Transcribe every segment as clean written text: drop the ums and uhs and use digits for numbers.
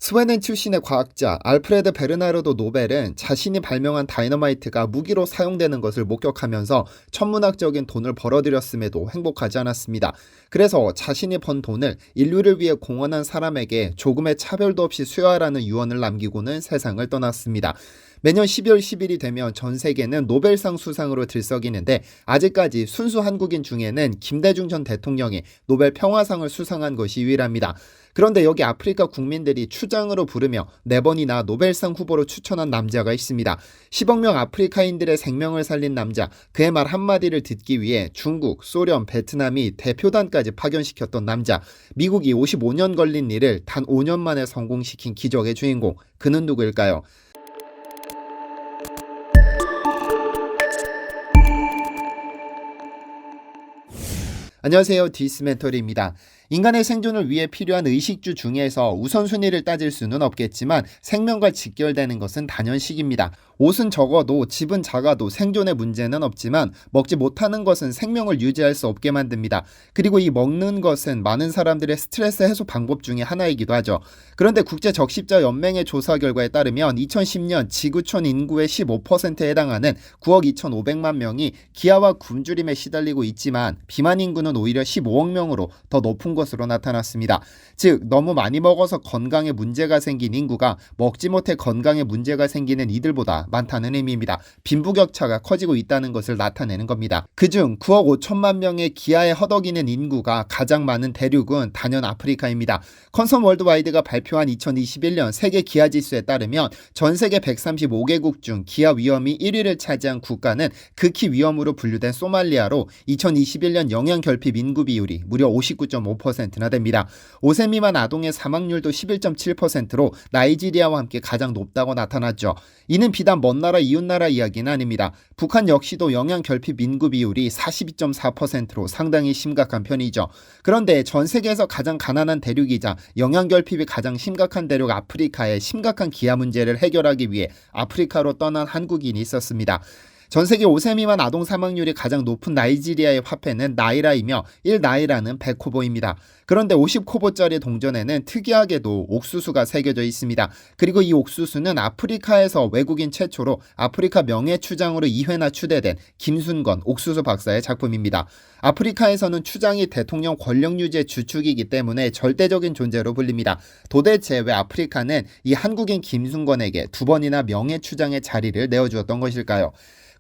스웨덴 출신의 과학자 알프레드 베르나르도 노벨은 자신이 발명한 다이너마이트가 무기로 사용되는 것을 목격하면서 천문학적인 돈을 벌어들였음에도 행복하지 않았습니다. 그래서 자신이 번 돈을 인류를 위해 공헌한 사람에게 조금의 차별도 없이 수여하라는 유언을 남기고는 세상을 떠났습니다. 매년 12월 10일이 되면 전 세계는 노벨상 수상으로 들썩이는데 아직까지 순수 한국인 중에는 김대중 전 대통령이 노벨 평화상을 수상한 것이 유일합니다. 그런데 여기 아프리카 국민들이 추장으로 부르며 4번이나 노벨상 후보로 추천한 남자가 있습니다. 10억 명 아프리카인들의 생명을 살린 남자, 그의 말 한마디를 듣기 위해 중국, 소련, 베트남이 대표단까지 파견시켰던 남자, 미국이 55년 걸린 일을 단 5년 만에 성공시킨 기적의 주인공, 그는 누구일까요? 안녕하세요. 디스멘토리입니다. 인간의 생존을 위해 필요한 의식주 중에서 우선순위를 따질 수는 없겠지만 생명과 직결되는 것은 단연식입니다. 옷은 적어도 집은 작아도 생존의 문제는 없지만 먹지 못하는 것은 생명을 유지할 수 없게 만듭니다. 그리고 이 먹는 것은 많은 사람들의 스트레스 해소 방법 중에 하나이기도 하죠. 그런데 국제적십자연맹의 조사 결과에 따르면 2010년 지구촌 인구의 15%에 해당하는 9억 2,500만 명이 기아와 굶주림에 시달리고 있지만 비만 인구는 오히려 15억 명으로 더 높은 것으로 나타났습니다. 즉 너무 많이 먹어서 건강에 문제가 생긴 인구가 먹지 못해 건강에 문제가 생기는 이들보다 많다는 의미입니다. 빈부격차가 커지고 있다는 것을 나타내는 겁니다. 그중 9억 5천만 명의 기아에 허덕이는 인구가 가장 많은 대륙은 단연 아프리카입니다. 컨섬 월드와이드가 발표한 2021년 세계 기아 지수에 따르면 전 세계 135개국 중 기아 위험이 1위를 차지한 국가는 극히 위험으로 분류된 소말리아로 2021년 영양결핍 인구 비율이 무려 59.5%나 됩니다. 5세 미만 아동의 사망률도 11.7%로 나이지리아와 함께 가장 높다고 나타났죠. 이는 비단 먼 나라 이웃나라 이야기는 아닙니다. 북한 역시도 영양결핍 인구 비율이 42.4%로 상당히 심각한 편이죠. 그런데 전 세계에서 가장 가난한 대륙이자 영양결핍이 가장 심각한 대륙 아프리카의 심각한 기아 문제를 해결하기 위해 아프리카로 떠난 한국인이 있었습니다. 전 세계 5세 미만 아동 사망률이 가장 높은 나이지리아의 화폐는 나이라이며 1나이라는 100코보입니다. 그런데 50코보짜리 동전에는 특이하게도 옥수수가 새겨져 있습니다. 그리고 이 옥수수는 아프리카에서 외국인 최초로 아프리카 명예추장으로 2회나 추대된 김순건 옥수수 박사의 작품입니다. 아프리카에서는 추장이 대통령 권력 유지의 주축이기 때문에 절대적인 존재로 불립니다. 도대체 왜 아프리카는 이 한국인 김순건에게 2번이나 명예추장의 자리를 내어주었던 것일까요?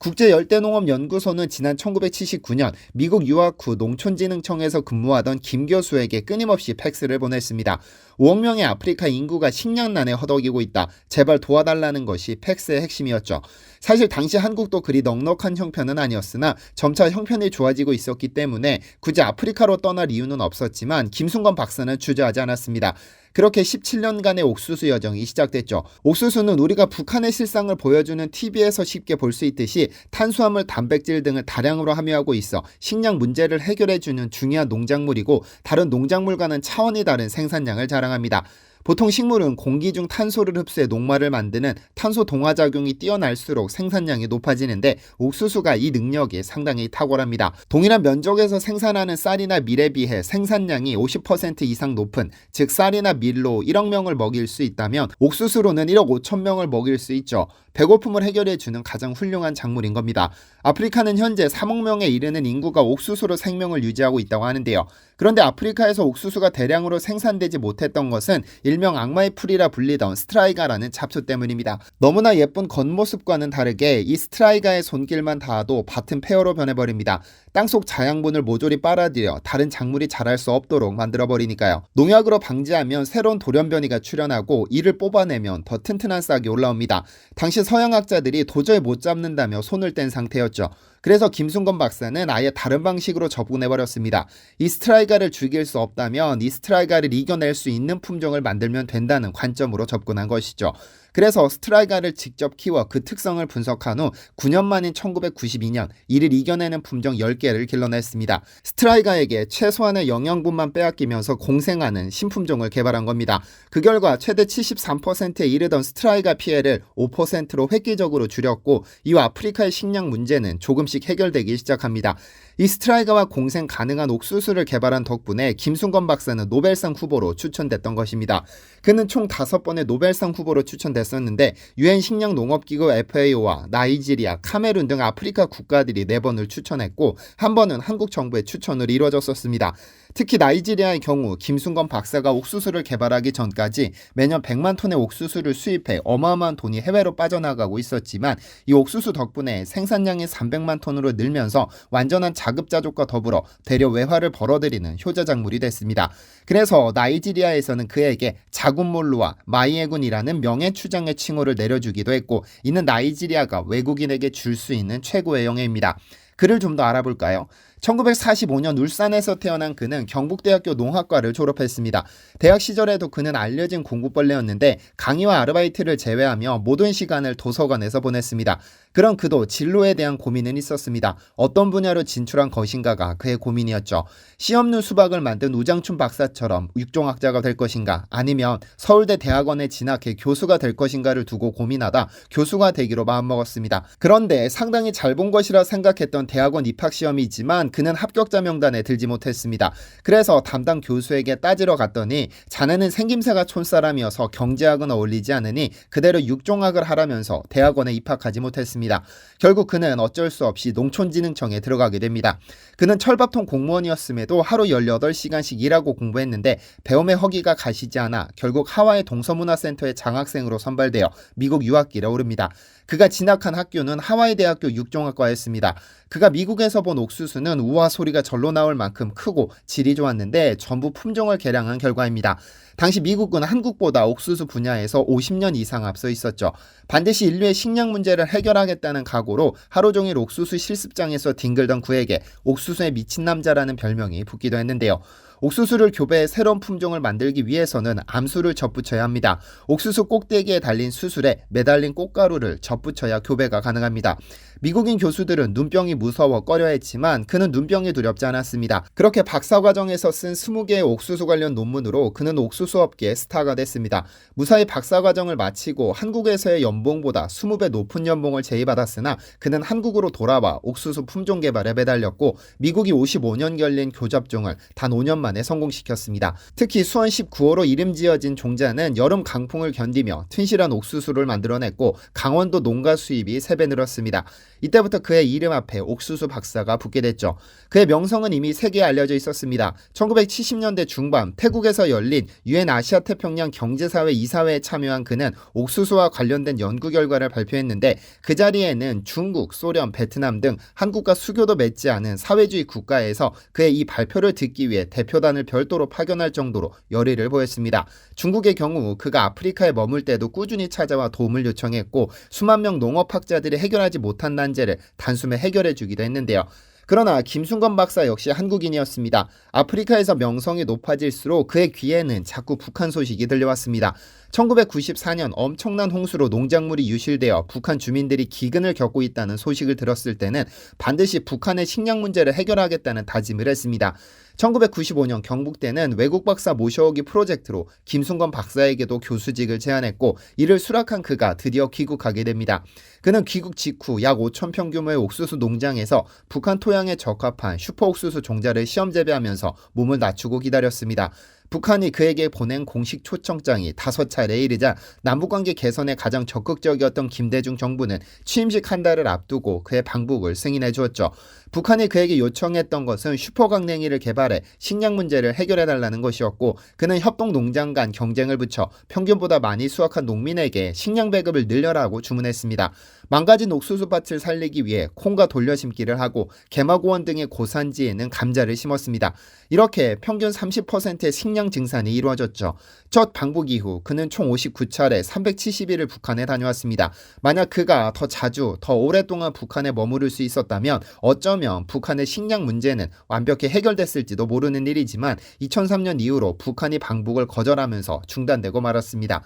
국제열대농업연구소는 지난 1979년 미국 유학 후 농촌진흥청에서 근무하던 김 교수에게 끊임없이 팩스를 보냈습니다. 5억 명의 아프리카 인구가 식량난에 허덕이고 있다. 제발 도와달라는 것이 팩스의 핵심이었죠. 사실 당시 한국도 그리 넉넉한 형편은 아니었으나 점차 형편이 좋아지고 있었기 때문에 굳이 아프리카로 떠날 이유는 없었지만 김순건 박사는 주저하지 않았습니다. 그렇게 17년간의 옥수수 여정이 시작됐죠. 옥수수는 우리가 북한의 실상을 보여주는 TV에서 쉽게 볼 수 있듯이 탄수화물, 단백질 등을 다량으로 함유하고 있어 식량 문제를 해결해주는 중요한 농작물이고 다른 농작물과는 차원이 다른 생산량을 자랑합니다. 보통 식물은 공기 중 탄소를 흡수해 녹말을 만드는 탄소 동화작용이 뛰어날수록 생산량이 높아지는데 옥수수가 이 능력이 상당히 탁월합니다. 동일한 면적에서 생산하는 쌀이나 밀에 비해 생산량이 50% 이상 높은, 즉 쌀이나 밀로 1억 명을 먹일 수 있다면 옥수수로는 1억 5천 명을 먹일 수 있죠. 배고픔을 해결해주는 가장 훌륭한 작물인 겁니다. 아프리카는 현재 3억 명에 이르는 인구가 옥수수로 생명을 유지하고 있다고 하는데요. 그런데 아프리카에서 옥수수가 대량으로 생산되지 못했던 것은 일명 악마의 풀이라 불리던 스트라이가라는 잡초 때문입니다. 너무나 예쁜 겉모습과는 다르게 이 스트라이가의 손길만 닿아도 밭은 폐허로 변해버립니다. 땅속 자양분을 모조리 빨아들여 다른 작물이 자랄 수 없도록 만들어버리니까요. 농약으로 방지하면 새로운 돌연변이가 출현하고 이를 뽑아내면 더 튼튼한 싹이 올라옵니다. 당시 서양학자들이 도저히 못 잡는다며 손을 뗀 상태였죠. 그래서 김순건 박사는 아예 다른 방식으로 접근해버렸습니다. 이 스트라이가를 죽일 수 없다면 이 스트라이가를 이겨낼 수 있는 품종을 만들면 된다는 관점으로 접근한 것이죠. 그래서 스트라이가를 직접 키워 그 특성을 분석한 후 9년 만인 1992년 이를 이겨내는 품종 10개를 길러냈습니다. 스트라이가에게 최소한의 영양분만 빼앗기면서 공생하는 신품종을 개발한 겁니다. 그 결과 최대 73%에 이르던 스트라이가 피해를 5%로 획기적으로 줄였고 이후 아프리카의 식량 문제는 조금씩 해결되기 시작합니다. 이 스트라이가와 공생 가능한 옥수수를 개발한 덕분에 김순건 박사는 노벨상 후보로 추천됐던 것입니다. 그는 총 5번의 노벨상 후보로 추천됐었는데 유엔 식량농업기구 FAO와 나이지리아, 카메룬 등 아프리카 국가들이 4번을 추천했고 한 번은 한국 정부의 추천으로 이루어졌었습니다. 특히 나이지리아의 경우 김순건 박사가 옥수수를 개발하기 전까지 매년 100만 톤의 옥수수를 수입해 어마어마한 돈이 해외로 빠져나가고 있었지만 이 옥수수 덕분에 생산량이 300만 톤으로 늘면서 완전한 자급자족과 더불어 대려 외화를 벌어들이는 효자작물이 됐습니다. 그래서 나이지리아에서는 그에게 자군몰루와 마이에군이라는 명예추장의 칭호를 내려주기도 했고 이는 나이지리아가 외국인에게 줄 수 있는 최고의 영예입니다. 그를 좀 더 알아볼까요? 1945년 울산에서 태어난 그는 경북대학교 농학과를 졸업했습니다. 대학 시절에도 그는 알려진 공부벌레였는데 강의와 아르바이트를 제외하며 모든 시간을 도서관에서 보냈습니다. 그런 그도 진로에 대한 고민은 있었습니다. 어떤 분야로 진출한 것인가가 그의 고민이었죠. 씨 없는 수박을 만든 우장춘 박사처럼 육종학자가 될 것인가 아니면 서울대 대학원에 진학해 교수가 될 것인가를 두고 고민하다 교수가 되기로 마음먹었습니다. 그런데 상당히 잘 본 것이라 생각했던 대학원 입학시험이지만 그는 합격자 명단에 들지 못했습니다. 그래서 담당 교수에게 따지러 갔더니 자네는 생김새가 촌사람이어서 경제학은 어울리지 않으니 그대로 육종학을 하라면서 대학원에 입학하지 못했습니다. 결국 그는 어쩔 수 없이 농촌진흥청에 들어가게 됩니다. 그는 철밥통 공무원이었음에도 하루 18시간씩 일하고 공부했는데 배움의 허기가 가시지 않아 결국 하와이 동서문화센터의 장학생으로 선발되어 미국 유학길에 오릅니다. 그가 진학한 학교는 하와이 대학교 육종학과였습니다. 그가 미국에서 본 옥수수는 우와 소리가 절로 나올 만큼 크고 질이 좋았는데 전부 품종을 개량한 결과입니다. 당시 미국은 한국보다 옥수수 분야에서 50년 이상 앞서 있었죠. 반드시 인류의 식량 문제를 해결하겠다는 각오로 하루 종일 옥수수 실습장에서 뒹굴던 그에게 옥수수에 미친 남자라는 별명이 붙기도 했는데요. 옥수수를 교배해 새로운 품종을 만들기 위해서는 암수를 접붙여야 합니다. 옥수수 꼭대기에 달린 수술에 매달린 꽃가루를 접붙여야 교배가 가능합니다. 미국인 교수들은 눈병이 무서워 꺼려했지만 그는 눈병이 두렵지 않았습니다. 그렇게 박사과정에서 쓴 20개의 옥수수 관련 논문으로 그는 옥수수 업계의 스타가 됐습니다. 무사히 박사과정을 마치고 한국에서의 연봉보다 20배 높은 연봉을 제의받았으나 그는 한국으로 돌아와 옥수수 품종 개발에 매달렸고 미국이 55년 걸린 교잡종을 단 5년 만에 성공시켰습니다. 특히 수원 19호로 이름 지어진 종자는 여름 강풍을 견디며 튼실한 옥수수를 만들어냈고 강원도 농가 수입이 3배 늘었습니다. 이때부터 그의 이름 앞에 옥수수 박사가 붙게 됐죠. 그의 명성은 이미 세계에 알려져 있었습니다. 1970년대 중반 태국에서 열린 유엔 아시아태평양 경제사회 이사회에 참여한 그는 옥수수와 관련된 연구 결과를 발표했는데 그 자리에는 중국, 소련, 베트남 등 한국과 수교도 맺지 않은 사회주의 국가에서 그의 이 발표를 듣기 위해 대표단을 별도로 파견할 정도로 열의를 보였습니다. 중국의 경우 그가 아프리카에 머물 때도 꾸준히 찾아와 도움을 요청했고 수만 명 농업학자들이 해결하지 못한 난제를 단숨에 해결해 주기도 했는데요. 그러나 김순건 박사 역시 한국인이었습니다. 아프리카에서 명성이 높아질수록 그의 귀에는 자꾸 북한 소식이 들려왔습니다. 1994년 엄청난 홍수로 농작물이 유실되어 북한 주민들이 기근을 겪고 있다는 소식을 들었을 때는 반드시 북한의 식량 문제를 해결하겠다는 다짐을 했습니다. 1995년 경북대는 외국 박사 모셔오기 프로젝트로 김순건 박사에게도 교수직을 제안했고 이를 수락한 그가 드디어 귀국하게 됩니다. 그는 귀국 직후 약 5,000평 규모의 옥수수 농장에서 북한 토양에 적합한 슈퍼옥수수 종자를 시험 재배하면서 몸을 낮추고 기다렸습니다. 북한이 그에게 보낸 공식 초청장이 5차례에 이르자 남북관계 개선에 가장 적극적이었던 김대중 정부는 취임식 한 달을 앞두고 그의 방북을 승인해 주었죠. 북한이 그에게 요청했던 것은 슈퍼강냉이를 개발해 식량 문제를 해결해달라는 것이었고 그는 협동농장 간 경쟁을 붙여 평균보다 많이 수확한 농민에게 식량 배급을 늘려라고 주문했습니다. 망가진 옥수수밭을 살리기 위해 콩과 돌려심기를 하고 개마고원 등의 고산지에는 감자를 심었습니다. 이렇게 평균 30%의 식량 증산이 이루어졌죠. 첫 방북 이후 그는 총 59차례 370일을 북한에 다녀왔습니다. 만약 그가 더 자주 더 오랫동안 북한에 머무를 수 있었다면 어쩌면 북한의 식량 문제는 완벽히 해결됐을지도 모르는 일이지만 2003년 이후로 북한이 방북을 거절하면서 중단되고 말았습니다.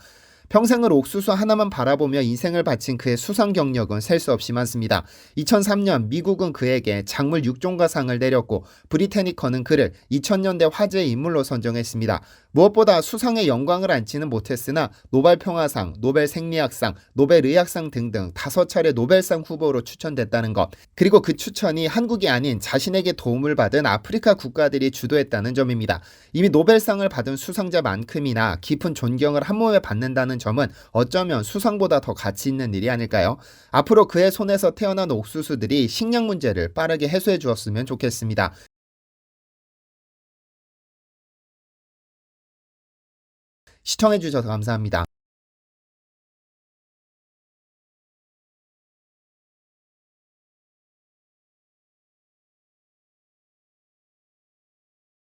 평생을 옥수수 하나만 바라보며 인생을 바친 그의 수상 경력은 셀 수 없이 많습니다. 2003년 미국은 그에게 작물 6종가상을 내렸고 브리테니커는 그를 2000년대 화제의 인물로 선정했습니다. 무엇보다 수상의 영광을 안지는 못했으나 노벨 평화상, 노벨 생리학상, 노벨 의학상 등등 5차례 노벨상 후보로 추천됐다는 것, 그리고 그 추천이 한국이 아닌 자신에게 도움을 받은 아프리카 국가들이 주도했다는 점입니다. 이미 노벨상을 받은 수상자만큼이나 깊은 존경을 한 몸에 받는다는 점은 어쩌면 수상보다 더 가치 있는 일이 아닐까요? 앞으로 그의 손에서 태어난 옥수수들이 식량 문제를 빠르게 해소해 주었으면 좋겠습니다. 시청해 주셔서 감사합니다.